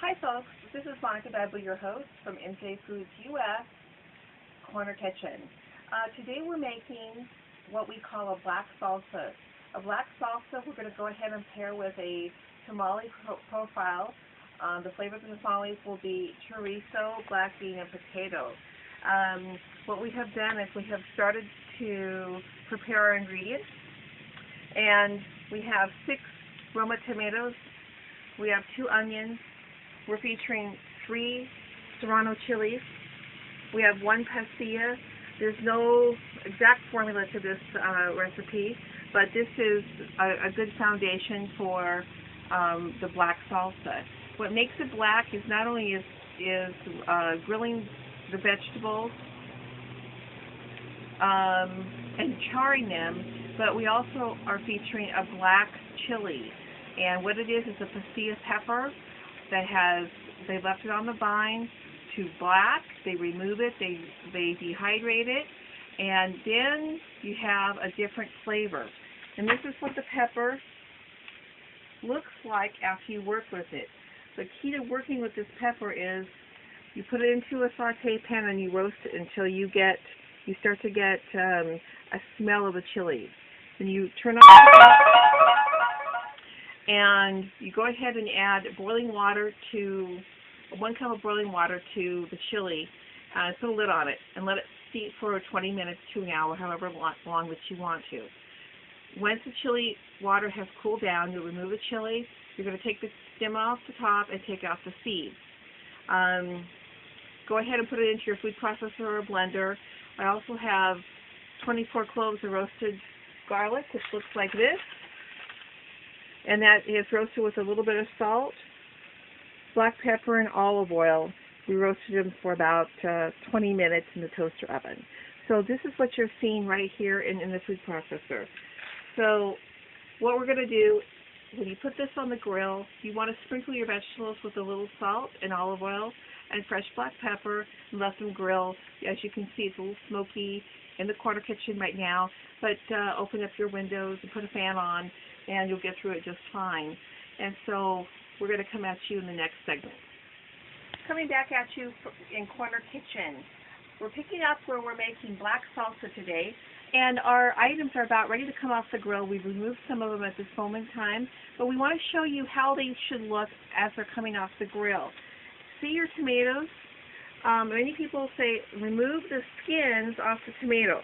Hi folks, this is Monica Bedley, your host from MJ Foods US Corner Kitchen. Today we're making what we call a black salsa. A black salsa we're going to go ahead and pair with a tamale profile. The flavors of the tamales will be chorizo, black bean, and potato. What we have done is we have started to prepare our ingredients, and we have 6 Roma tomatoes, we have 2 onions, we're featuring 3 serrano chilies, we have 1 pastilla. There's no exact formula to this recipe, but this is a good foundation for the black salsa. What makes it black is not only is grilling the vegetables and charring them, but we also are featuring a black chili. And what it is a pastilla pepper that they left it on the vine to black. They remove it, they dehydrate it, and then you have a different flavor. And this is what the pepper looks like after you work with it. The key to working with this pepper is you put it into a saute pan and you roast it until you start to get a smell of the chili. Then you turn off the top and you go ahead and add boiling water to 1 cup of boiling water to the chili. Put a lid on it and let it steep for 20 minutes to an hour, however long that you want to. Once the chili water has cooled down, you'll remove the chili. You're going to take the stem off the top and take out the seeds. Go ahead and put it into your food processor or a blender. I also have 24 cloves of roasted garlic, which looks like this. And that is roasted with a little bit of salt, black pepper, and olive oil. We roasted them for about 20 minutes in the toaster oven. So this is what you're seeing right here in the food processor. So what we're going to do, when you put this on the grill, you want to sprinkle your vegetables with a little salt and olive oil and fresh black pepper and let them grill. As you can see, it's a little smoky in the corner kitchen right now, but open up your windows and put a fan on and you'll get through it just fine. And so we're going to come at you in the next segment. Coming back at you in Corner Kitchen. We're picking up where we're making black salsa today, and our items are about ready to come off the grill. We've removed some of them at this moment in time, but we want to show you how they should look as they're coming off the grill. See your tomatoes? Many people say remove the skins off the tomato.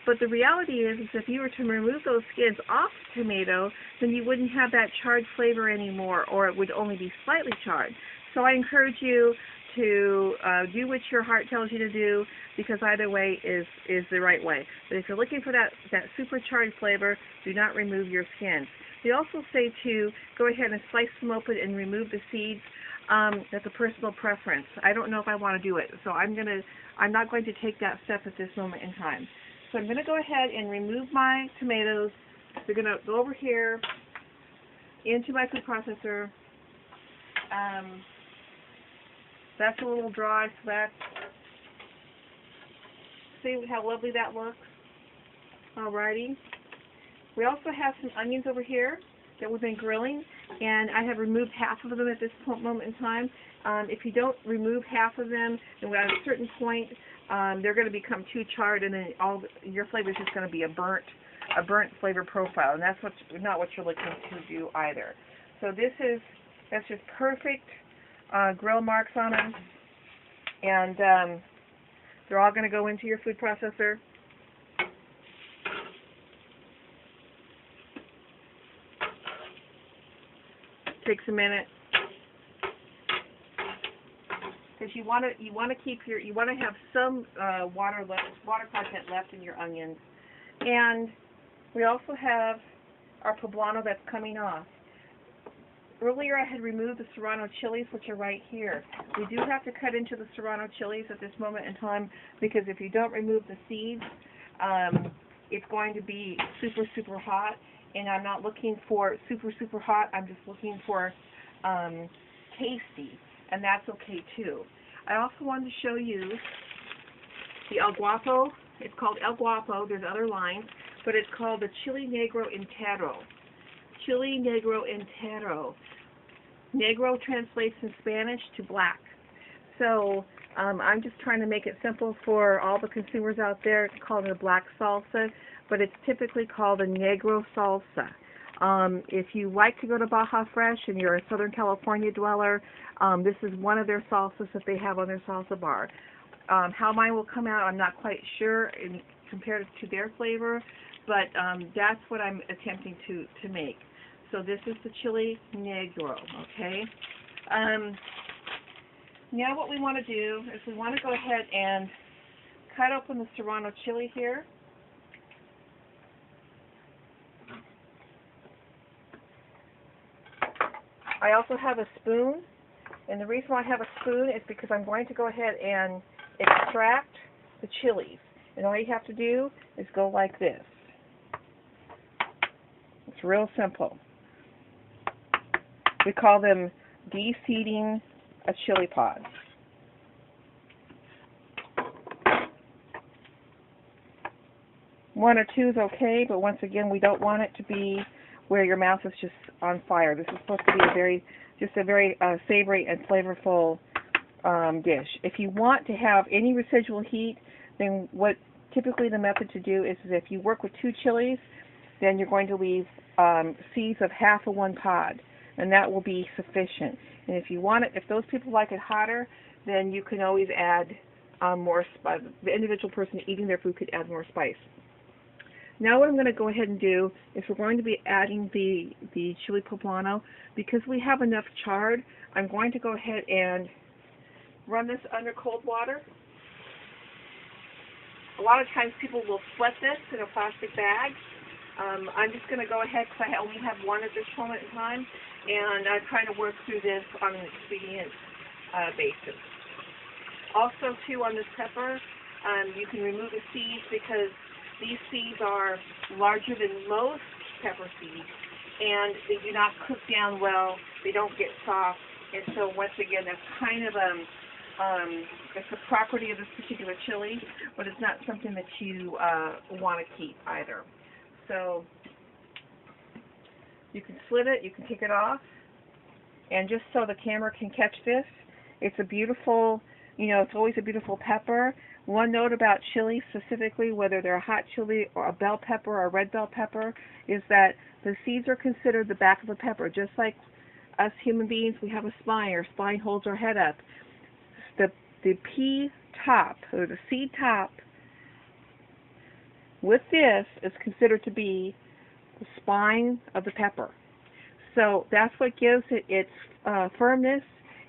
But the reality is if you were to remove those skins off the tomato, then you wouldn't have that charred flavor anymore, or it would only be slightly charred. So I encourage you to do what your heart tells you to do, because either way is the right way. But if you're looking for that super charred flavor, do not remove your skins. We also say to go ahead and slice them open and remove the seeds. That's a personal preference. I don't know if I want to do it, so I'm not going to take that step at this moment in time. So I'm going to go ahead and remove my tomatoes. They're going to go over here into my food processor. That's a little dry, so see how lovely that looks? Alrighty. We also have some onions over here that we've been grilling, and I have removed half of them at this moment in time. If you don't remove half of them, then at a certain point, they're going to become too charred, and then your flavor is just going to be a burnt flavor profile, and that's not what you're looking to do either. So that's just perfect grill marks on them, and they're all going to go into your food processor. Takes a minute, because you want to have some water content left in your onions. And we also have our poblano that's coming off. Earlier I had removed the serrano chilies, which are right here. We do have to cut into the serrano chilies at this moment in time, because if you don't remove the seeds, it's going to be super, super hot. And I'm not looking for super, super hot. I'm just looking for tasty, and that's okay too. I also wanted to show you the El Guapo. It's called El Guapo. There's other lines, but it's called the Chili Negro Entero. Chili Negro Entero. Negro translates in Spanish to black. So I'm just trying to make it simple for all the consumers out there to call it a black salsa, but it's typically called a Negro salsa. If you like to go to Baja Fresh and you're a Southern California dweller, this is one of their salsas that they have on their salsa bar. How mine will come out, I'm not quite sure compared to their flavor, but that's what I'm attempting to make. So this is the chili negro, okay? Now what we want to do is we want to go ahead and cut open the serrano chili here. I also have a spoon, and the reason why I have a spoon is because I'm going to go ahead and extract the chilies. And all you have to do is go like this. It's real simple. We call them de-seeding a chili pod. One or two is okay, but once again, we don't want it to be where your mouth is just on fire. This is supposed to be a very savory and flavorful dish. If you want to have any residual heat, then what typically the method to do is if you work with 2 chilies, then you're going to leave seeds of half of 1 pod, and that will be sufficient. And if you want it, if those people like it hotter, then you can always add more spice. The individual person eating their food could add more spice. Now what I'm going to go ahead and do is we're going to be adding the chili poblano. Because we have enough chard, I'm going to go ahead and run this under cold water. A lot of times people will sweat this in a plastic bag. I'm just going to go ahead because I only have one at this moment in time, and I'm trying to work through this on an expedient basis. Also, too, on this pepper, you can remove the seeds because these seeds are larger than most pepper seeds, and they do not cook down well. They don't get soft, and so once again, that's kind of it's a property of this particular chili, but it's not something that you want to keep either. So you can slit it, you can take it off, and just so the camera can catch this, it's a beautiful, it's always a beautiful pepper. One note about chili specifically, whether they're a hot chili or a bell pepper or a red bell pepper, is that the seeds are considered the back of the pepper. Just like us human beings, we have a spine. Our spine holds our head up. The pea top, or the seed top, with this is considered to be the spine of the pepper. So that's what gives it its firmness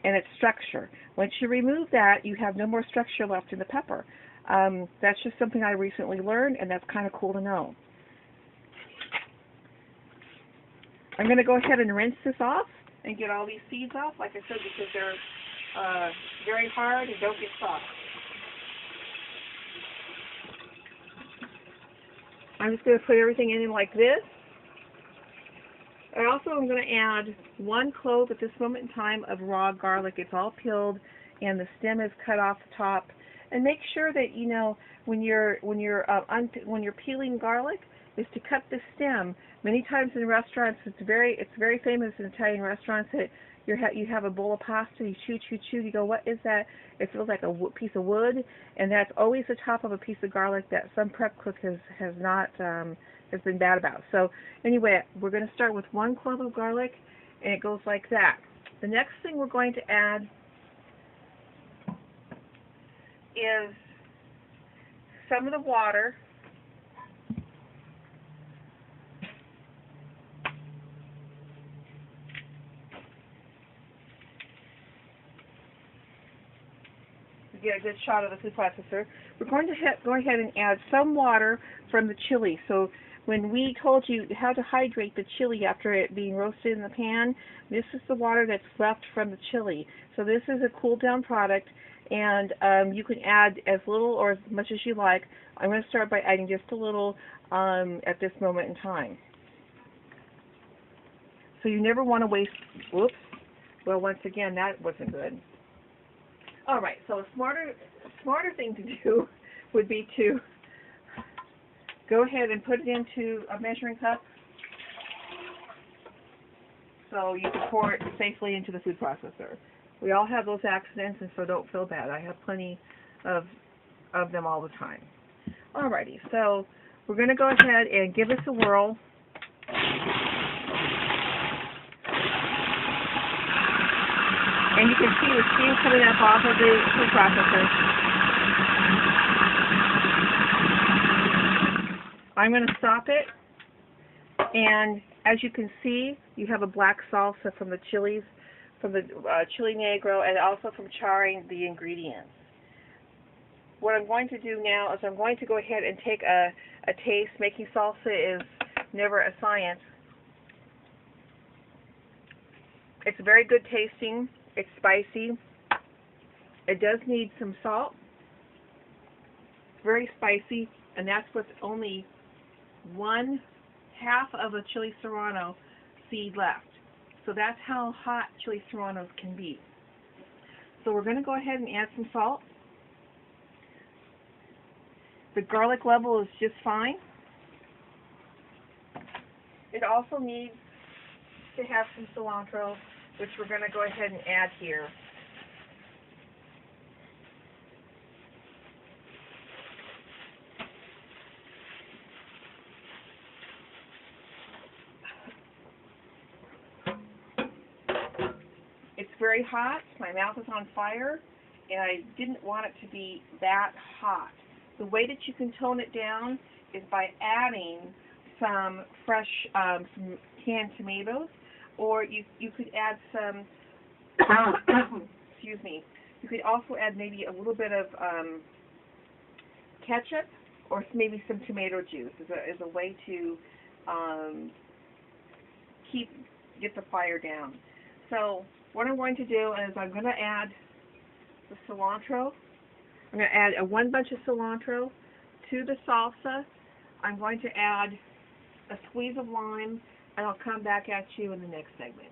and its structure. Once you remove that, you have no more structure left in the pepper. That's just something I recently learned, and that's kind of cool to know. I'm going to go ahead and rinse this off and get all these seeds off, like I said, because they're very hard and don't get soft. I'm just going to put everything in like this. I also am going to add 1 clove at this moment in time of raw garlic. It's all peeled and the stem is cut off the top. And make sure that when you're peeling garlic, is to cut the stem. Many times in restaurants, it's very famous in Italian restaurants that you have a bowl of pasta, you chew, you go, what is that? It feels like a piece of wood, and that's always the top of a piece of garlic that some prep cook has been bad about. So anyway, we're going to start with 1 clove of garlic, and it goes like that. The next thing we're going to add is some of the water. Get a good shot of the food processor. We're going to go ahead and add some water from the chili. So when we told you how to hydrate the chili after it being roasted in the pan, this is the water that's left from the chili. So this is a cool down product, and you can add as little or as much as you like. I'm going to start by adding just a little at this moment in time. So you never want to waste, whoops, well, once again, that wasn't good. All right, so a smarter thing to do would be to go ahead and put it into a measuring cup so you can pour it safely into the food processor. We all have those accidents, and so don't feel bad. I have plenty of them all the time. Alrighty, so we're going to go ahead and give this a whirl. And you can see the steam coming up off of the food processor. I'm going to stop it, and as you can see, you have a black salsa from the chilies, from the chili negro, and also from charring the ingredients. What I'm going to do now is I'm going to go ahead and take a taste. Making salsa is never a science. It's very good tasting. It's spicy. It does need some salt. It's very spicy, and that's what's only 1/2 of a chili serrano seed left. So that's how hot chili serranos can be. So we're going to go ahead and add some salt. The garlic level is just fine. It also needs to have some cilantro, which we're going to go ahead and add here. It's very hot. My mouth is on fire, and I didn't want it to be that hot. The way that you can tone it down is by adding some fresh, some canned tomatoes, or you could add some, excuse me, you could also add maybe a little bit of ketchup, or maybe some tomato juice as a way to get the fire down. So what I'm going to do is I'm going to add the cilantro. I'm going to add one bunch of cilantro to the salsa. I'm going to add a squeeze of lime, and I'll come back at you in the next segment.